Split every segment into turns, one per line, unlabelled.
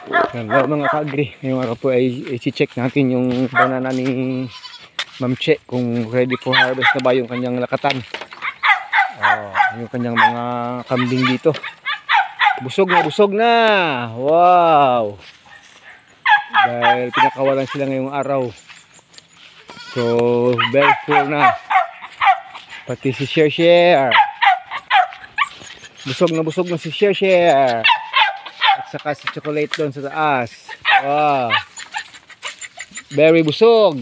Hello mga ka-agri. Ngayong araw po ay i-check natin yung banana ni Ma'am Che kung ready for harvest na ba yung kanyang lakatan. Yung kanyang mga kambing dito. Busog na. Wow! Dahil pinakawalan sila ngayong araw. So, very full na. Pati si Share. Busog na si Share. At saka si Chocolate doon sa taas. Wow. Very busog.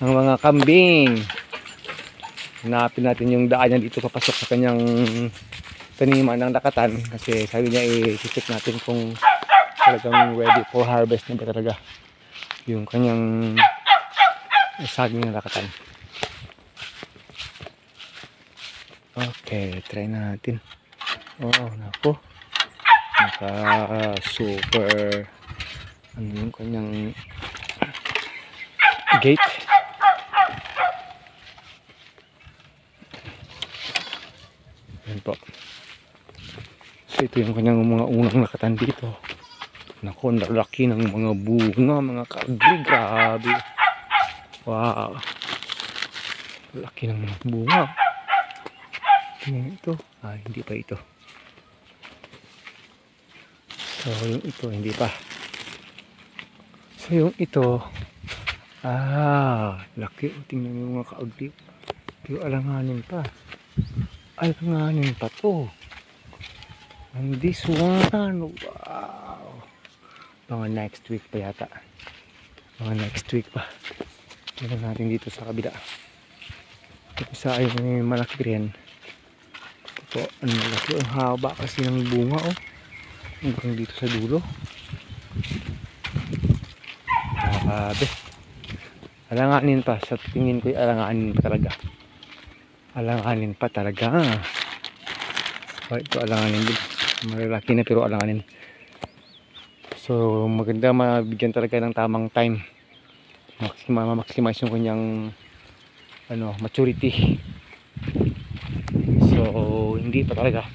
Ang mga kambing. Hanapin natin yung daan niya dito papasok sa kanyang taniman ng lakatan. Kasi sabi niya i-check natin kung talagang ready for harvest na ba talaga yung kanyang saging ng lakatan. Okay, try natin. Oh, nako. Naka super ano yung kanyang gate. Yan po. So ito yung kanyang mga unang lakatan dito. Nako, nalaki ng mga bunga, mga ka-agri. Grabe. Wow. Laki ng mga bunga. Ito. Hindi pa ito. So, yung ito, hindi pa. So, yung ito, laki. Tingnan nyo mga ka-agri. Pero alanganin pa. Alanganin pa to. And this one, wow. Mga next week pa yata. Mga next week pa. Tingnan natin dito sa kabila. Ito isa ay malaki rin. Ito, ang malaki. Ang haba kasi ng bunga, oh. Hanggang dito sa dulo. Grabe. Alanganin pa. Sa tingin ko alanganin pa talaga. Alanganin pa talaga. Ito alanganin din. Malalaki na pero alanganin. So maganda mabigyan talaga ng tamang time. Maximize yung kanyang maturity. So hindi pa talaga.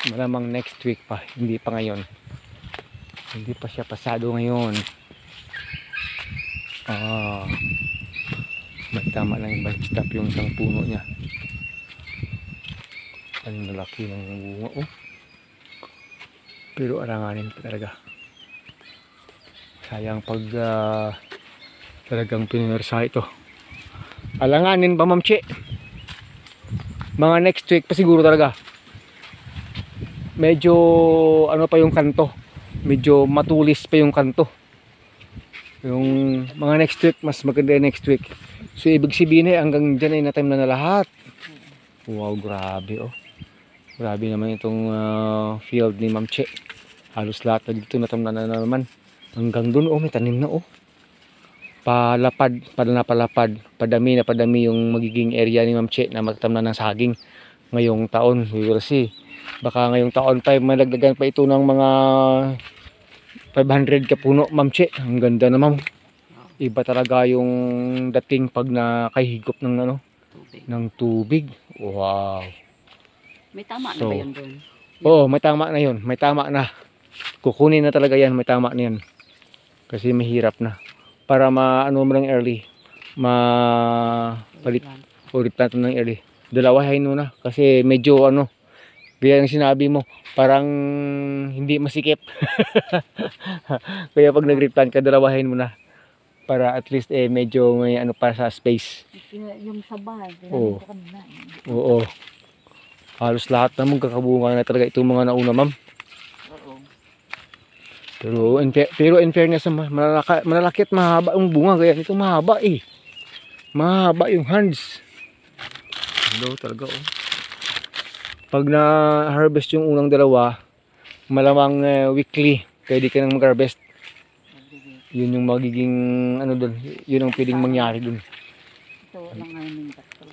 Malamang next week pa, hindi pa ngayon. Hindi pa siya pasado ngayon. May tama lang yung bunch top yung isang puno niya. Ang lalaki ng bunga, oh. Pero aranganin pa talaga. Sayang pag talagang pinuwersa ito. Alanganin pa, Ma'am Che. Mga next week pa siguro talaga. Medyo pa yung kanto. Medyo matulis pa yung kanto. Yung mga next week, mas maganda next week. So ibig sabihin hanggang dyan ay na-time na lahat. Wow, grabe, oh. Grabe naman itong field ni Ma'am Che. Halos lahat na dito na-time na naman. Hanggang dun, oh, may tanim na, oh. Palapad. Padami yung magiging area ni Ma'am Che na magtam na ng saging ngayong taon. We will see. Baka ngayong taon pa malagdagan pa ito ng mga 500 ka puno, Ma'am Che. Ang ganda naman. Iba talaga yung dating pag nakahigop ng ng tubig. Wow.
May tama na ba yun doon?
Oo, may tama na yun. May tama na. Kukunin na talaga yan. May tama na yan. Kasi mahirap na. Para mo lang early. Ulit natin ng early. Dalawahin mo na. Kasi medyo kaya ang sinabi mo, parang hindi masikip. Kaya pag nag-replant ka, dalawahin mo na. Para at least medyo may para sa space.
Yung sabay,
Oo. Oo. Halos lahat naman kakabunga na talaga itong mga nauna, Ma'am.
Oo.
Pero in fairness, malalaki at mahaba yung bunga. Kaya ito mahaba eh. Mahaba yung hands. Hello talaga, oh. Pag na-harvest yung unang dalawa, malamang weekly, pwede ka nang mag-harvest. Yun yung magiging, doon, yun ang pwedeng mangyari doon.
Ito,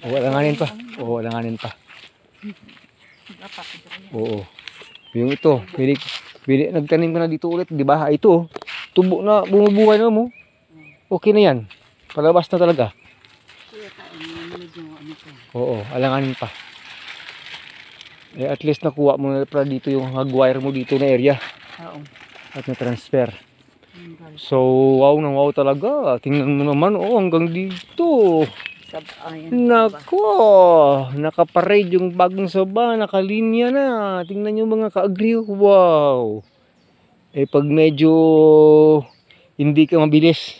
alanganin pa.
Alanganin pa. Oo. Yung ito, pwede nagtanim ka na dito ulit, di ba? Ito, tubo na, bumubuhay na mo. Okay na yan. Palabas na talaga. Oo, alanganin pa. At least nakuha mo na dito yung hagwire mo dito na area.
Oo.
at na-transfer.
Tanggal.
So, wow na wow talaga. Tingnan mo naman, oh, hanggang dito.
Ayan.
Nako, nakaparade yung bagong saba, nakalinya na. Tingnan nyo mga ka-agree, wow. Eh pag medyo hindi ka mabilis,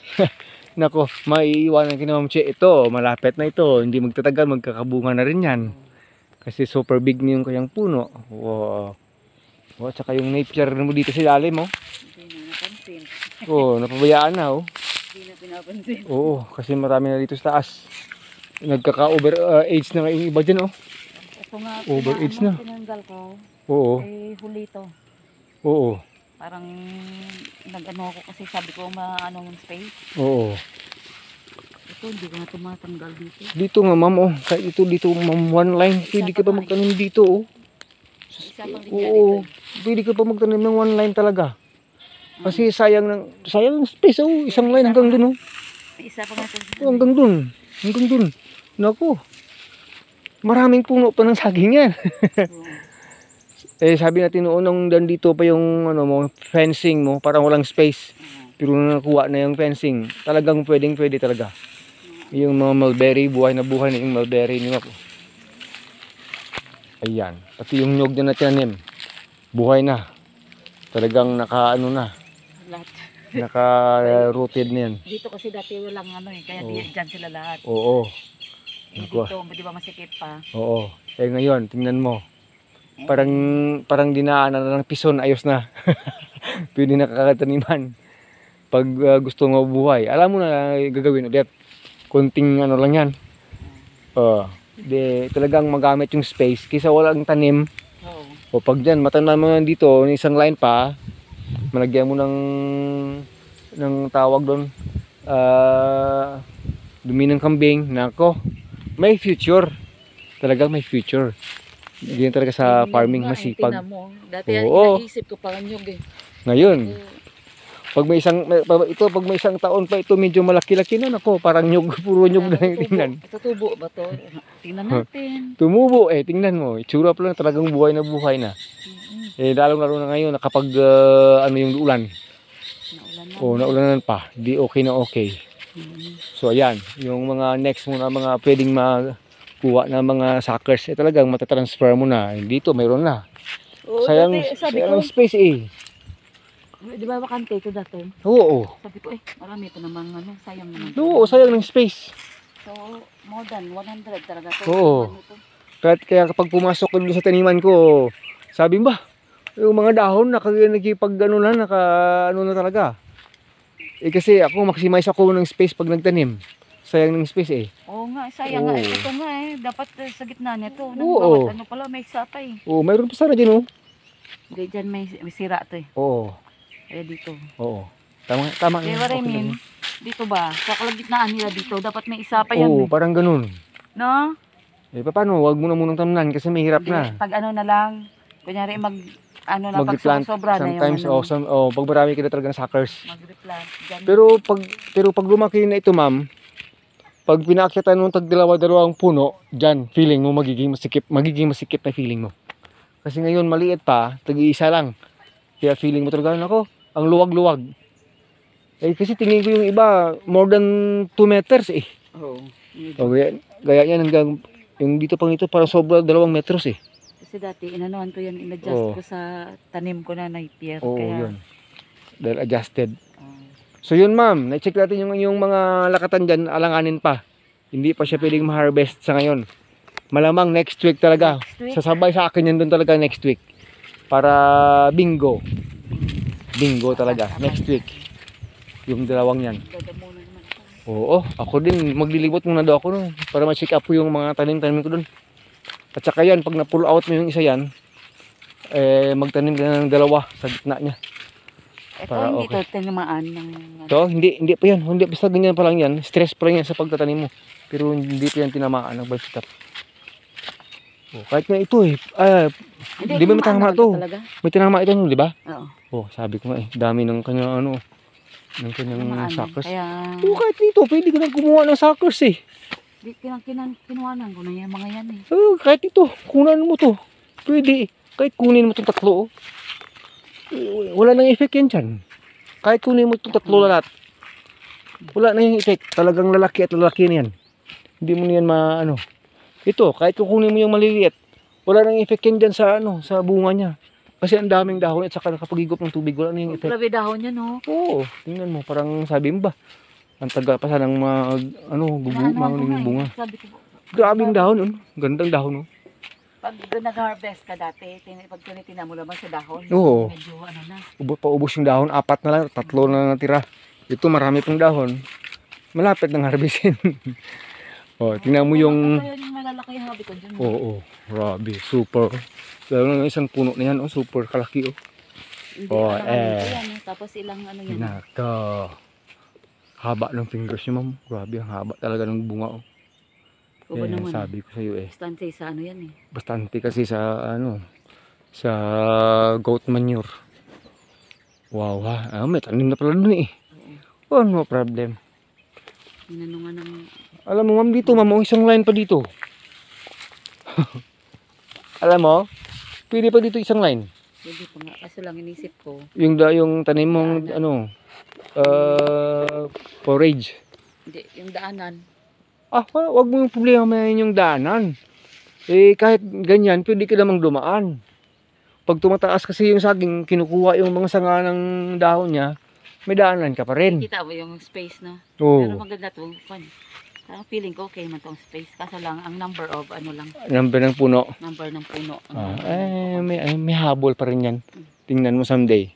nako, maiiwanan ka na, Ma'am Che. Ito, malapit na ito. Hindi magtatagal, magkakabunga na rin yan. Kasi super big na yung kayang puno. Wow. Oh, tsaka yung napier mo dito sa ilalim, oh.
Hindi na napansin.
Oh, napabayaan na, oh.
Hindi na pinapansin.
Oo, kasi marami na dito sa taas. Nagkaka-over age na yung iba dyan, oh.
Ito nga,
Overage na.
tinanggal ko.
Oo,
Eh, huli to.
oo,
Parang nag-ano ako kasi sabi ko maano yung space.
oo.
Ito, hindi ko na tumatanggal dito.
Dito nga, ma'am, oh. Kahit dito, ma'am, one line. Pwede ka pa magtanim dito, oh.
Isa pang linya dito.
Oo, pwede ka pa magtanim ng one line talaga. Kasi sayang ng space, oh. Isang line hanggang dun, oh.
May isa pa nga ito.
Oh, hanggang dun. Hanggang dun. Naku. Maraming puno pa ng saging yan. Eh, sabi natin noon nung dito pa yung ano mo, fencing mo, parang walang space. Pero nung nakuha na yung fencing, talagang pwede talaga. Yung mga mulberry, buhay na yung mulberry nila ko. Ayan. Pati yung nyog na natyanim, buhay na. Talagang naka-ano na,
Lahat.
naka-rooted na yan.
Dito kasi dati walang ano eh, kaya dyan sila lahat.
Oo.
Eh,
Naku.
dito, di ba masikip pa?
Oo. Eh ngayon, tingnan mo. Parang dinaanan na ng pison, ayos na. Pwede na kakataniman. Pag gusto mo buhay, alam mo na gagawin ulit. Kunting ano lang yan. Talagang magamit yung space kaysa walang tanim.
Oo.
O pag dyan, matanan mo yan dito, isang line pa, malagyan mo ng tawag doon, dumi ng kambing, nako, may future. Talagang may future. Ganyan talaga sa
Yung
farming,
nga,
masipag.
tingnan mo. Dati
Oo.
naisip ko pa nyog eh.
Ngayon, pag may isang taon pa ito medyo malaki-laki na, nako, parang nyug, puro nyug na yung tingnan.
Ito tubo ba to? Tingnan natin.
Tumubo tingnan mo, itsura pa lang talagang buhay na. Eh lalong-lalo na ngayon kapag ano yung ulan.
Naulan na.
O naulanan pa, di okay na okay. So ayan, yung mga next mo na mga pwedeng makuha na mga suckers, eh talagang matatransfer mo na. Dito mayroon na.
Oo,
Sayang,
dati, sabi
sayang
ko,
space eh.
di ba bakante ito dati?
Oo.
Sabi ko marami pa namang ano, sayang naman.
Oo, sayang ng space.
So, more than 100 talaga to.
Oo.
Ano to?
Kaya kapag pumasok ko dun sa taniman ko, sabi ba, yung mga dahon nakipag ano na, ano na talaga. Eh kasi ako maximize ako ng space pag nagtanim. Sayang ng space eh.
Oo nga, sayang nga.
Oo.
Ito nga dapat sa gitna nito.
Oo.
Ano pala, may isa pa eh.
Oo, mayroon pa sana dyan oh.
Hindi, dyan may sira to eh.
Oo.
Kaya dito.
Oo. Tama.
Kaya what I mean, dito ba? Sa kalagitnaan nila dito, dapat may isa pa
Oo,
yan eh.
parang ganun.
No?
Eh paano, wag mo na munang tamnan kasi mahirap
Hindi,
na.
pag ano na lang, kunyari ano na, pag
Mag-replant
sobra na yung
sometimes,
ano,
pag marami ka na talaga ng suckers.
mag-replant. Dyan.
Pero pag lumaki na ito, ma'am, pag pinaakyatan mo tag-dalawang puno, dyan, feeling mo magiging masikip na feeling mo. Kasi ngayon, maliit pa, tag-iisa lang. Kaya feeling mo talaga, nako, ang luwag-luwag. Eh, kasi tingin ko yung iba, more than 2 meters eh.
Oo.
O, gaya yan hanggang, yung dito pang ito, parang sobra 2 metros eh.
Kasi dati, inanuhan ko yan, inadjust
Oo.
ko sa tanim ko na napier.
Oo,
Kaya,
yun. Dahil adjusted.
oh.
So yun ma'am, na-check natin yung mga lakatan dyan, alanganin pa. Hindi pa siya pwedeng ma-harvest sa ngayon. Malamang next week talaga.
Next week?
Sasabay sa akin yan doon talaga next week. Para bingo. Bingo talaga, next week. Yung dalawang yan.
Gagamunan naman ako.
Oo, ako din, maglilibot muna daw ako nun. Para ma-check up ko yung mga tanim-tanim ko doon. At saka yan, pag na-pull out mo yung isa yan, eh, magtanim ka na ng dalawa sa gitna niya.
Ito,
Para
hindi
okay.
to tinamaan ng...
So, hindi pa yan. Hindi, basta ganyan pa lang yan. Stress pa lang yan sa pagtatanim mo. Pero hindi pa yan tinamaan ng bulb stop. Oh, kahit nga ito eh. Di ba may tama to?
Talaga?
May tinama ito, di ba?
Oo.
Oh, sabi ko nga eh. Dami ng kanyang ano. Ng kanyang
Tinamaan.
suckers.
Kaya...
Oh, kahit dito. Pwede ka nang kumuha ng suckers eh.
Kinuhanan ko na yung mga yan eh.
Oh, kahit ito. Kunan mo to. Pwede eh. Kahit kunin mo itong tatlo oh. Wala nang effect yan dyan. Kahit kunin mo itong tatlo lahat. Wala na yung effect. Talagang lalaki at lalaki na yan. Hindi mo yan maano. Ito, kahit kukunin mo yung maliliit, wala nang effect yan dyan sa ano, sa bunga niya. Kasi ang daming dahon at saka nakapagigop ng tubig, wala na yung effect.
Grabe dahon yan, no?
Oo, tingnan mo, parang sabi mo ba, ang taga pa sanang mga bunga.
Sabi ko,
Grabing dahon, oh. Gandang dahon, oh.
pag nag-harvest ka dati, pag tinitina mo naman sa dahon,
Oo.
medyo ano na.
Paubos yung dahon, 4 na lang, 3 na natira. Ito marami pang dahon. Malapit ng harvestin. Oh, tingnan mo yung
Kaya yung malalaki yung habi ko dyan.
oo, grabe, super. Lalo na isang puno na yan, oh, super kalaki, oh.
Hindi,
Oh,
yan, tapos ilang ano yan.
Naka. Haba ng fingers niya, ma'am. Grabe, ang haba talaga ng bunga, oh.
O ba
Yan,
naman,
sabi ko sa iyo, eh.
bastante sa ano yan eh.
Bastante kasi sa ano, sa goat manure. Wow, ha. Ah, may tanim na pala dun, eh. Oh, no problem.
Inano nga ng...
Alam mo, ma'am, dito, ma'am, oh, isang line pa dito. Alam mo, pwede pa dito isang line.
Pwede pa nga, kaso lang inisip ko.
Yung tanim mong, ano, forage.
Hindi, yung daanan.
Ah, wag mo yung problema yung daanan. Eh, kahit ganyan, pwede ka namang dumaan. Pag tumataas kasi yung saging, kinukuha yung mga sanga ng dahon niya, may daanan ka pa rin.
Kita mo yung space na. Pero
Oo.
maganda to. Fun. Parang feeling ko okay man tong space. Kaso lang, ang number of ano lang.
Number ng puno.
Number ng puno.
May habol pa rin yan. Tingnan mo someday.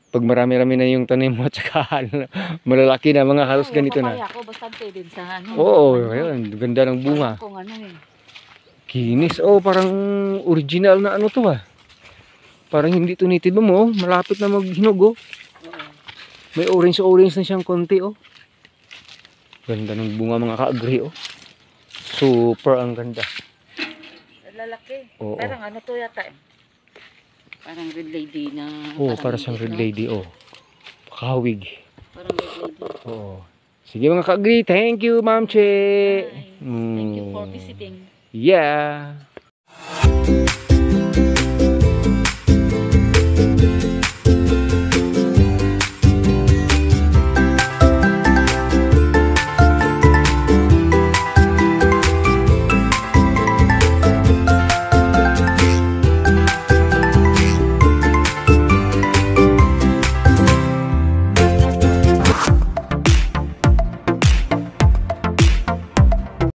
Pag marami-rami na yung tanim mo at saka malalaki na mga halos ganito na.
Papaya ko, bastante din sa ano.
Oo, ayun. Ganda ng bunga.
Kung ano eh.
Kinis. Oh, parang original na ano to ah. Parang hindi to native mo. Malapit na maghinog oh.
Oo.
May orange-orange na siyang konti oh. Ganda ng bunga mga ka-agree oh. Super ang ganda.
Lalaki.
Oo.
Parang ano to yata eh. Parang red lady na.
Oh, para siyang red lady oh. Kahawig.
Parang red lady.
Oo. Sige mga ka-agree. Thank you, Ma'am Che.
Hi. Thank you for visiting.
Yeah.